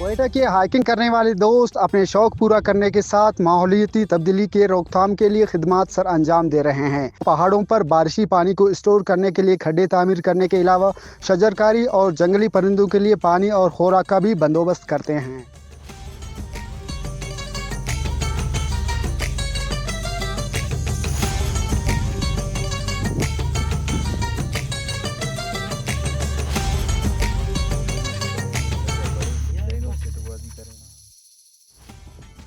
क्वेटा के हाइकिंग करने वाले दोस्त अपने शौक पूरा करने के साथ माहौलियाती तब्दीली के रोकथाम के लिए खिदमात सर अंजाम दे रहे हैं। पहाड़ों पर बारिशी पानी को स्टोर करने के लिए खड्डे तामीर करने के अलावा शजरकारी और जंगली परिंदों के लिए पानी और खुराक का भी बंदोबस्त करते हैं।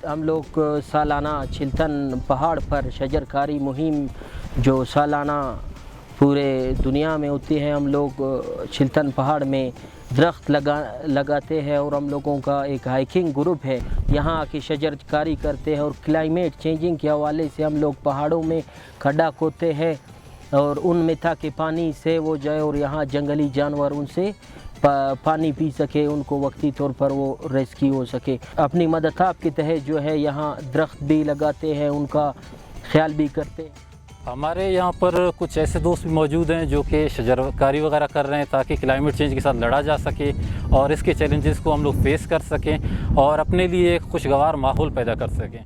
हम लोग सालाना चिल्तन पहाड़ पर शजरकारी मुहिम जो सालाना पूरे दुनिया में होती है, हम लोग चिल्तन पहाड़ में दरख्त लगाते हैं और हम लोगों का एक हाइकिंग ग्रुप है, यहाँ आके शजरकारी करते हैं। और क्लाइमेट चेंजिंग के हवाले से हम लोग पहाड़ों में खड्डा खोदते हैं और उनमें ताकि पानी से वो जाए और यहाँ जंगली जानवर उनसे पानी पी सके, उनको वक्ती तौर पर वो रेस्क्यू हो सके। अपनी मदद के तहत जो है यहाँ दरख्त भी लगाते हैं, उनका ख्याल भी करते हैं। हमारे यहाँ पर कुछ ऐसे दोस्त भी मौजूद हैं जो कि शजरकारी वगैरह कर रहे हैं ताकि क्लाइमेट चेंज के साथ लड़ा जा सके और इसके चैलेंजेस को हम लोग फेस कर सकें और अपने लिए एक खुशगवार माहौल पैदा कर सकें।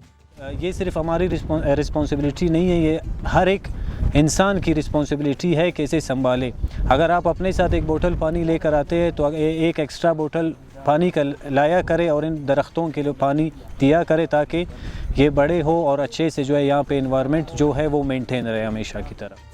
ये सिर्फ हमारी रिस्पॉन्सिबिलिटी नहीं है, ये हर एक इंसान की रिस्पॉन्सिबिलिटी है कि इसे संभाले। अगर आप अपने साथ एक बोतल पानी लेकर आते हैं तो एक एक्स्ट्रा बोतल पानी का लाया करें और इन दरख्तों के लिए पानी दिया करें ताकि ये बड़े हो और अच्छे से जो है यहाँ पे एनवायरनमेंट जो है वो मेंटेन रहे हमेशा की तरह।